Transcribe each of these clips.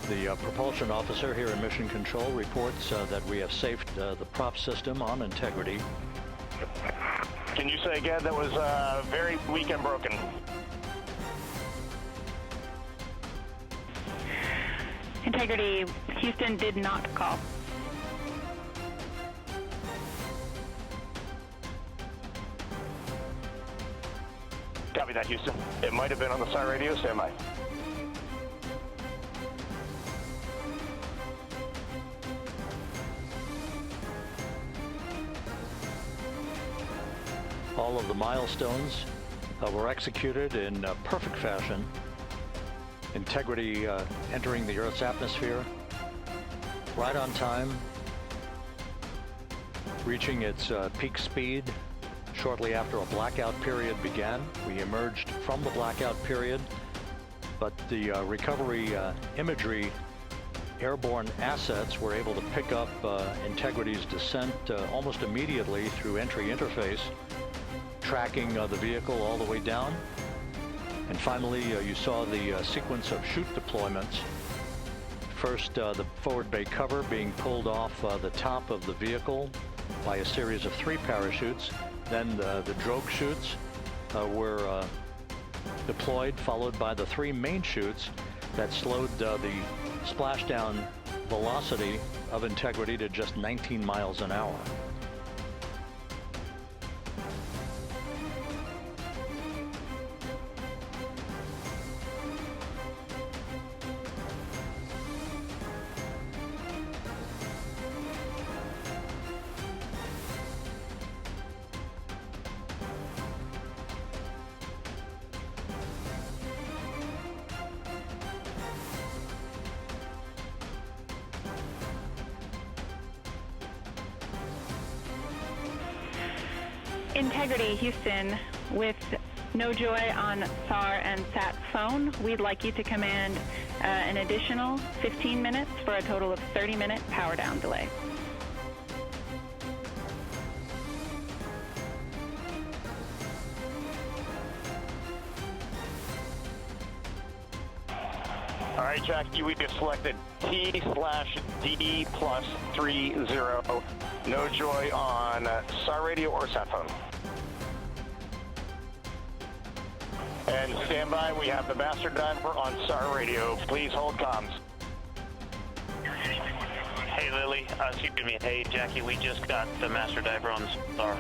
The propulsion officer here in Mission Control reports that we have safed the prop system on integrity. Can you say again? That was very weak and broken. Integrity, Houston did not call. Copy that, Houston. It might have been on the SAR radio. Stand by. All of the milestones were executed in perfect fashion. Integrity entering the Earth's atmosphere right on time, reaching its peak speed shortly after a blackout period began. We emerged from the blackout period, but the recovery imagery airborne assets were able to pick up Integrity's descent almost immediately through entry interface, tracking the vehicle all the way down. And finally, you saw the sequence of chute deployments. First, the forward bay cover being pulled off the top of the vehicle by a series of 3 parachutes. Then the drogue chutes were deployed, followed by the 3 main chutes that slowed the splashdown velocity of Integrity to just 19 miles an hour. Integrity, Houston, with no joy on SAR and SAT phone, we'd like you to command an additional 15 minutes for a total of 30-minute power down delay. All right, Jackie, we just selected T/D+30. No joy on SAR radio or sat phone. And stand by, we have the master diver on SAR radio. Please hold comms. Hey Lily, excuse me, hey Jackie, we just got the master diver on SAR.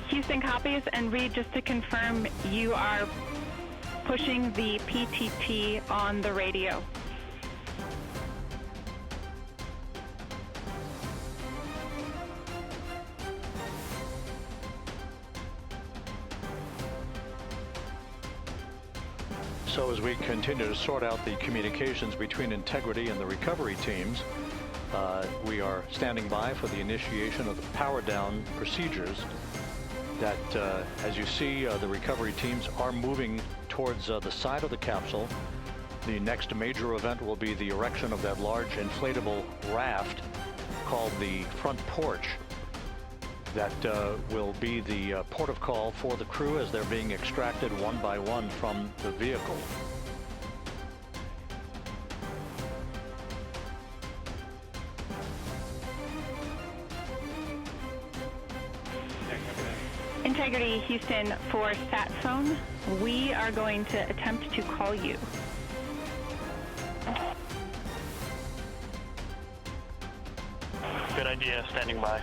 Houston copies, and Reed, just to confirm, you are pushing the PTT on the radio. So as we continue to sort out the communications between Integrity and the recovery teams, we are standing by for the initiation of the power down procedures that, as you see, the recovery teams are moving towards the side of the capsule. The next major event will be the erection of that large inflatable raft called the front porch that will be the port of call for the crew as they're being extracted one by one from the vehicle. Integrity, Houston, for sat phone, we are going to attempt to call you. Good idea, standing by.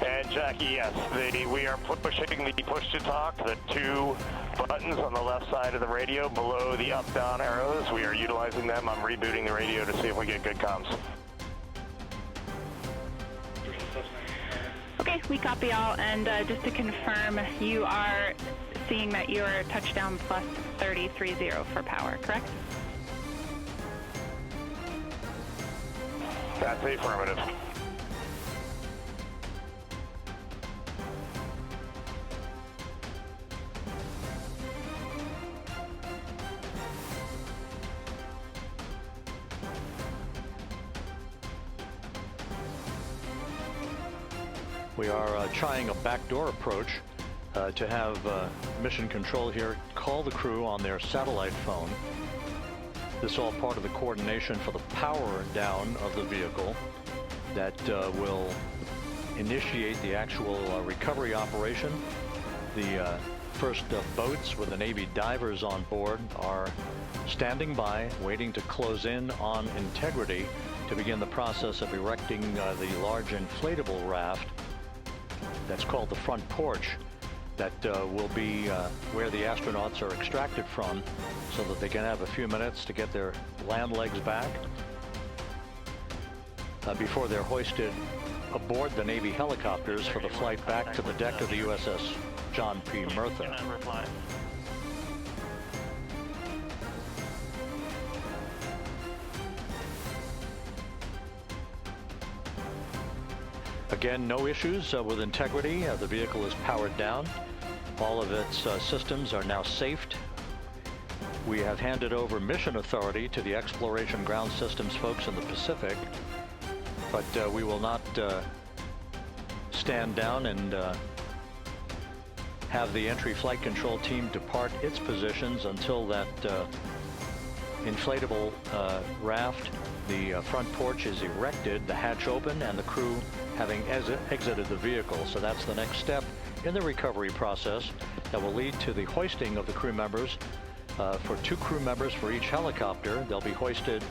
And Jackie, yes, we are pushing the push to talk, the 2 buttons on the left side of the radio below the up-down arrows. We are utilizing them. I'm rebooting the radio to see if we get good comms. Okay, we copy all, and just to confirm, you are seeing that you are touchdown plus 3030 for power, correct? That's the affirmative. We are trying a backdoor approach to have Mission Control here call the crew on their satellite phone. This is all part of the coordination for the power down of the vehicle that will initiate the actual recovery operation. The first boats with the Navy divers on board are standing by, waiting to close in on integrity to begin the process of erecting the large inflatable raft that's called the front porch that will be where the astronauts are extracted from so that they can have a few minutes to get their land legs back before they're hoisted aboard the Navy helicopters for the flight back to the deck of the USS John P. Murtha. Again, no issues with integrity. The vehicle is powered down. All of its systems are now safed. We have handed over mission authority to the Exploration Ground Systems folks in the Pacific, but we will not stand down and have the entry flight control team depart its positions until that inflatable raft, the front porch, is erected, the hatch open, and the crew having exited the vehicle. So that's the next step in the recovery process that will lead to the hoisting of the crew members. For 2 crew members for each helicopter, they'll be hoisted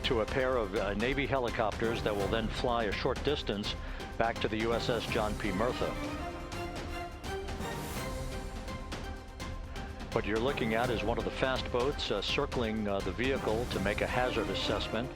to a pair of Navy helicopters that will then fly a short distance back to the USS John P. Murtha. What you're looking at is one of the fast boats circling the vehicle to make a hazard assessment.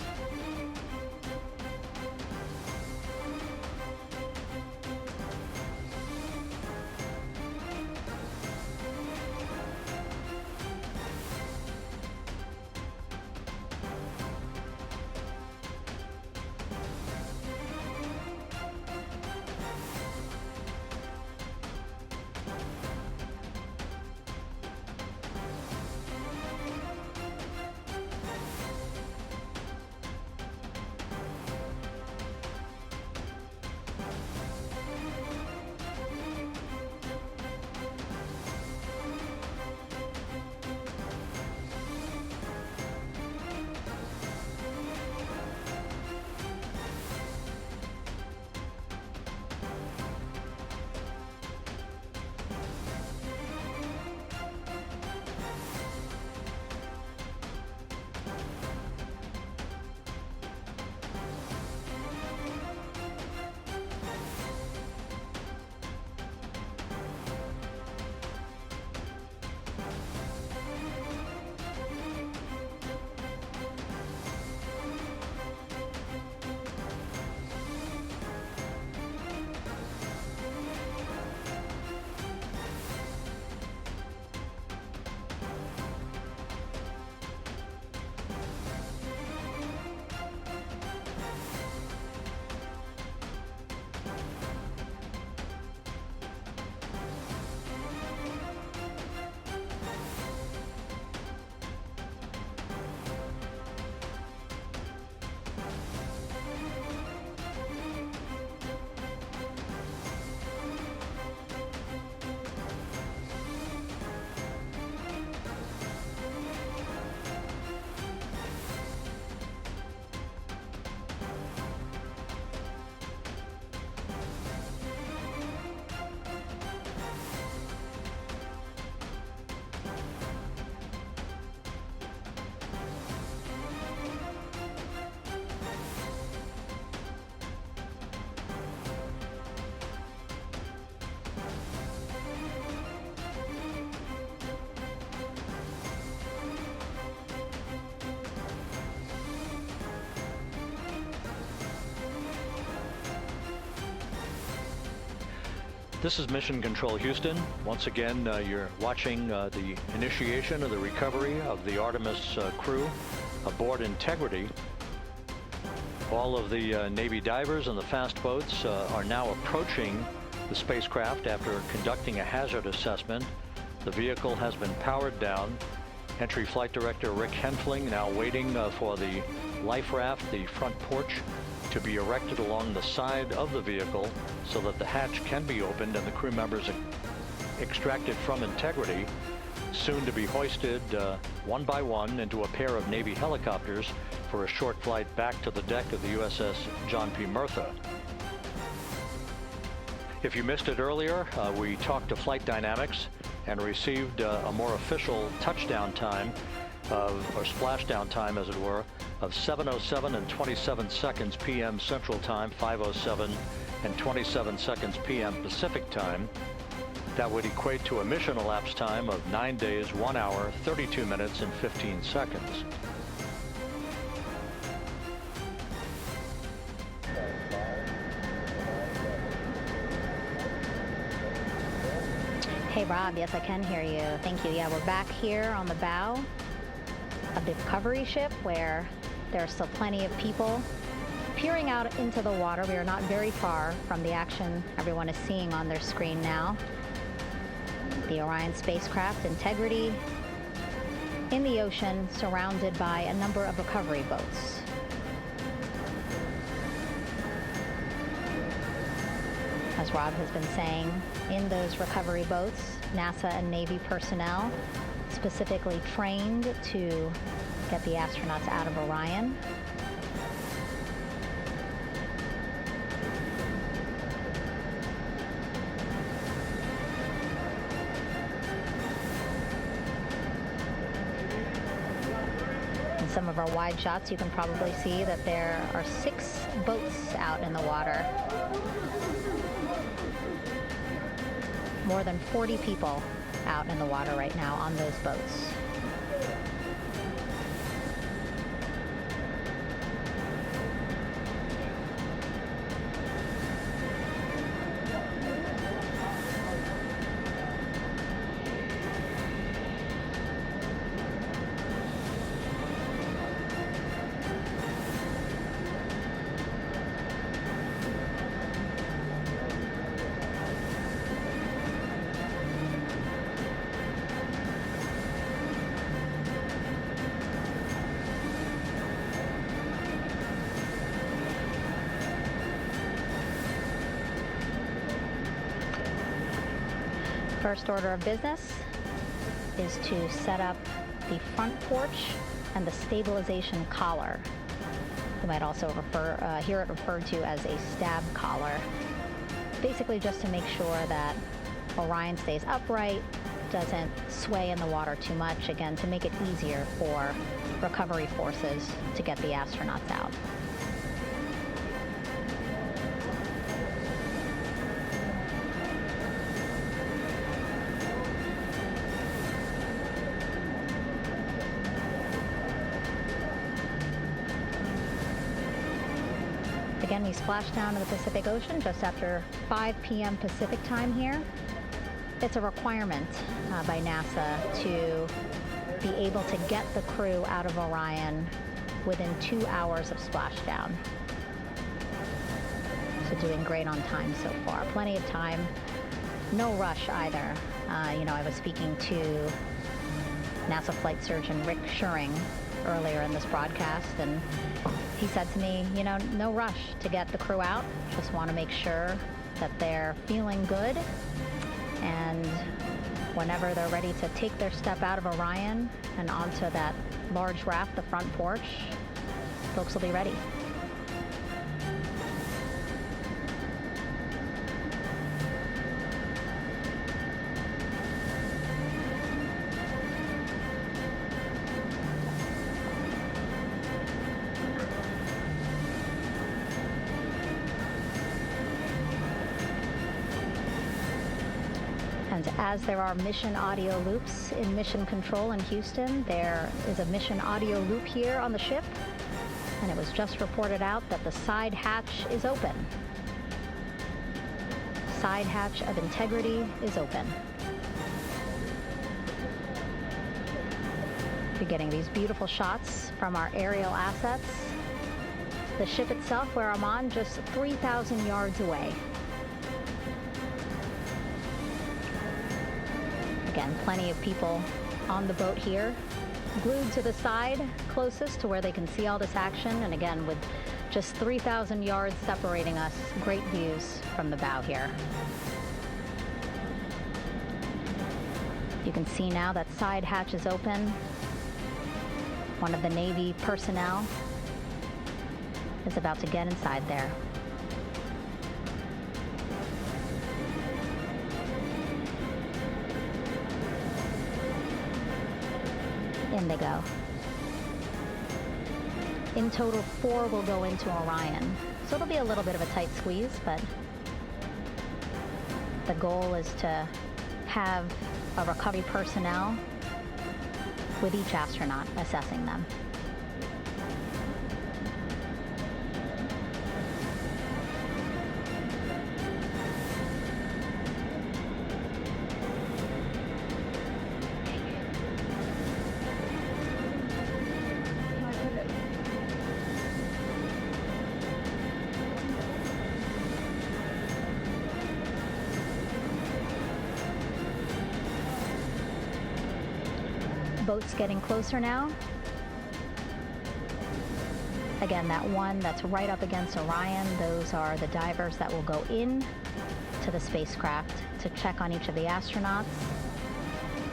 This is Mission Control Houston. Once again, you're watching the initiation of the recovery of the Artemis crew aboard Integrity. All of the Navy divers and the fast boats are now approaching the spacecraft after conducting a hazard assessment. The vehicle has been powered down. Entry Flight Director Rick Henfling now waiting for the life raft, the front porch, to be erected along the side of the vehicle so that the hatch can be opened and the crew members extracted from Integrity, soon to be hoisted one by one into a pair of Navy helicopters for a short flight back to the deck of the USS John P. Murtha. If you missed it earlier, we talked to Flight Dynamics and received a more official touchdown time or splashdown time, as it were, of 7:07 and 27 seconds p.m. Central Time, 5:07 and 27 seconds p.m. Pacific Time. That would equate to a mission elapsed time of 9 days, 1 hour, 32 minutes, and 15 seconds. Hey Rob, yes I can hear you. Thank you. Yeah, we're back here on the bow of the recovery ship where there are still plenty of people peering out into the water. We are not very far from the action everyone is seeing on their screen now. The Orion spacecraft Integrity in the ocean, surrounded by a number of recovery boats. As Rob has been saying, in those recovery boats, NASA and Navy personnel specifically trained to get the astronauts out of Orion. In some of our wide shots, you can probably see that there are 6 boats out in the water. More than 40 people out in the water right now on those boats. First order of business is to set up the front porch and the stabilization collar. You might also hear it referred to as a stab collar. Basically just to make sure that Orion stays upright, doesn't sway in the water too much, again, to make it easier for recovery forces to get the astronauts out. Again, we splashed down in the Pacific Ocean just after 5 p.m. Pacific time here. It's a requirement by NASA to be able to get the crew out of Orion within 2 hours of splashdown. So doing great on time so far. Plenty of time. No rush either. I was speaking to NASA flight surgeon Rick Schuring earlier in this broadcast, and he said to me, no rush to get the crew out. Just want to make sure that they're feeling good, and whenever they're ready to take their step out of Orion and onto that large raft, the front porch, folks will be ready. And as there are mission audio loops in Mission Control in Houston, there is a mission audio loop here on the ship, and it was just reported out that the side hatch is open. Side hatch of Integrity is open. You're getting these beautiful shots from our aerial assets. The ship itself, where I'm on, just 3,000 yards away. Again, plenty of people on the boat here, glued to the side closest to where they can see all this action. And again, with Just 3,000 yards separating us. Great views from the bow here. You can see now that side hatch is open. One of the Navy personnel is about to get inside there. In they go. In total, 4 will go into Orion. So it'll be a little bit of a tight squeeze, but the goal is to have a recovery personnel with each astronaut assessing them. Boat's getting closer now. Again, that one that's right up against Orion, those are the divers that will go in to the spacecraft to check on each of the astronauts.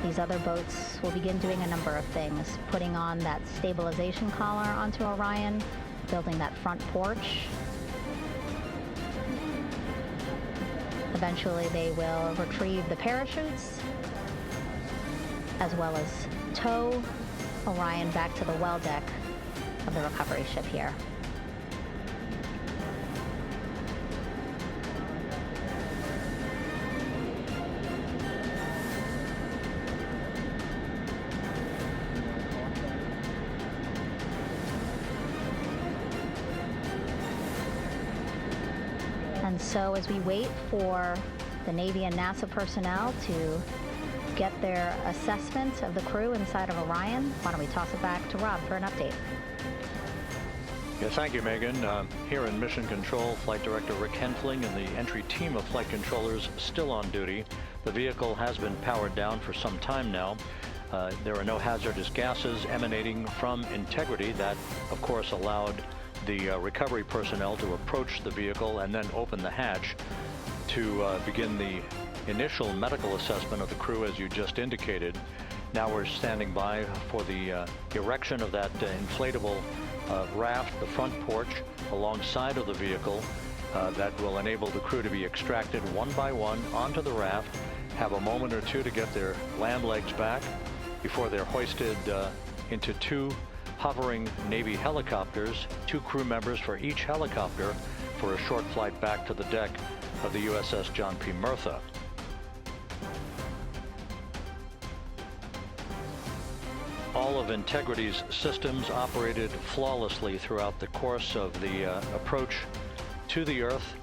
These other boats will begin doing a number of things, putting on that stabilization collar onto Orion, building that front porch. Eventually, they will retrieve the parachutes, as well as tow Orion back to the well deck of the recovery ship here. And so as we wait for the Navy and NASA personnel to get their assessment of the crew inside of Orion, why don't we toss it back to Rob for an update? Yeah, thank you, Megan. Here in Mission Control, Flight Director Rick Henfling and the entry team of flight controllers still on duty. The vehicle has been powered down for some time now. There are no hazardous gases emanating from integrity. That, of course, allowed the recovery personnel to approach the vehicle and then open the hatch to begin the initial medical assessment of the crew, as you just indicated. Now we're standing by for the erection of that inflatable raft, the front porch, alongside of the vehicle that will enable the crew to be extracted one by one onto the raft, have a moment or two to get their land legs back before they're hoisted into 2 hovering Navy helicopters, 2 crew members for each helicopter, for a short flight back to the deck of the USS John P. Murtha. All of Integrity's systems operated flawlessly throughout the course of the approach to the Earth,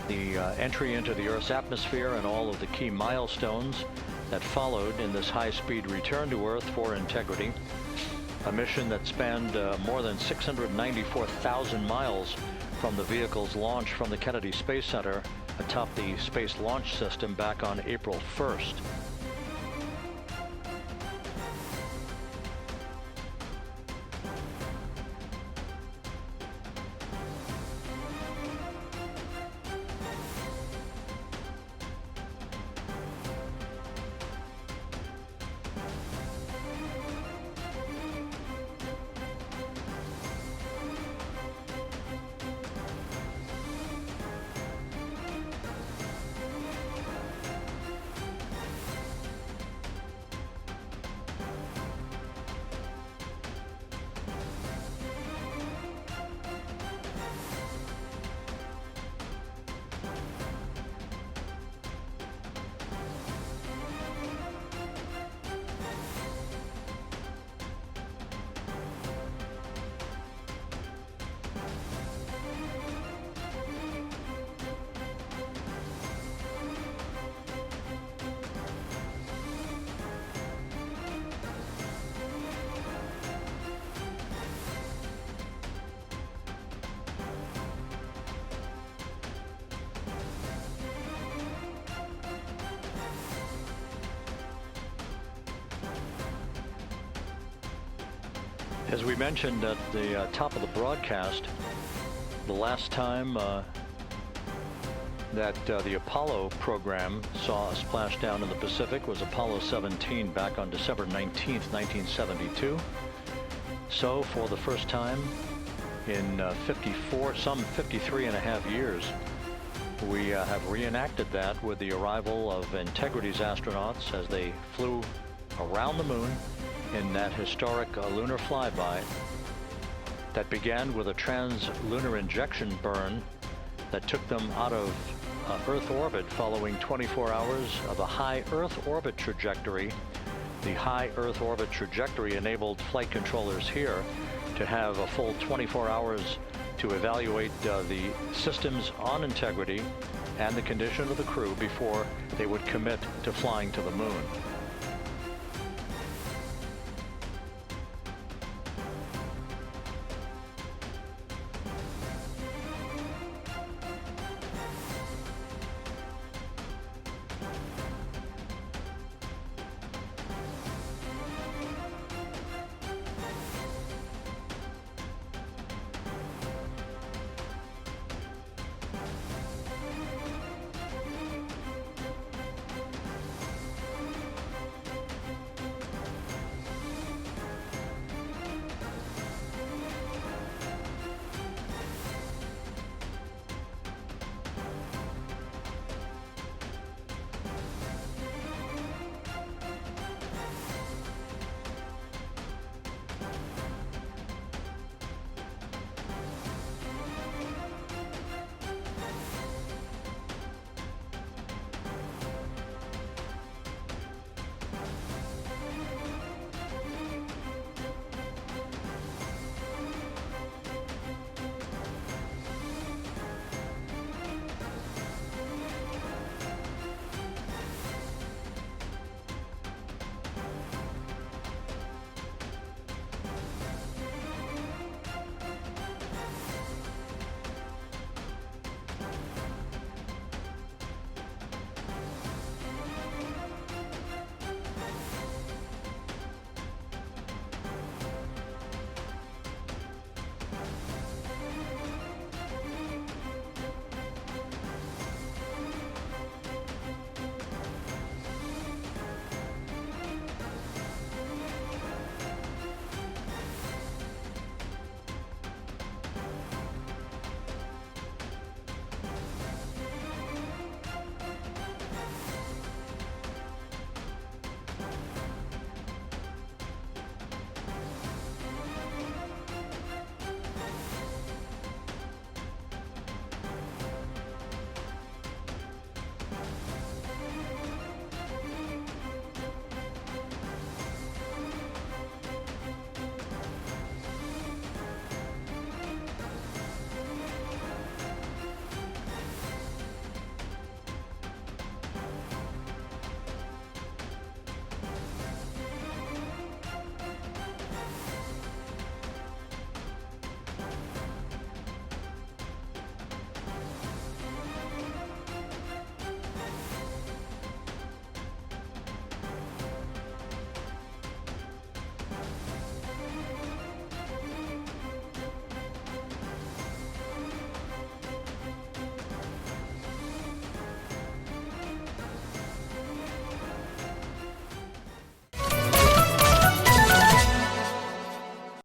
the entry into the Earth's atmosphere, and all of the key milestones that followed in this high-speed return to Earth for Integrity, a mission that spanned more than 694,000 miles from the vehicle's launch from the Kennedy Space Center atop the Space Launch System back on April 1st. As we mentioned at the top of the broadcast, The last time that the Apollo program saw a splashdown in the Pacific was Apollo 17 back on December 19th, 1972. So for the first time in 53 and a half years, we have reenacted that with the arrival of Integrity's astronauts as they flew around the moon in that historic lunar flyby that began with a trans-lunar injection burn that took them out of Earth orbit following 24 hours of a high Earth orbit trajectory. The high Earth orbit trajectory enabled flight controllers here to have a full 24 hours to evaluate the systems on Integrity and the condition of the crew before they would commit to flying to the moon.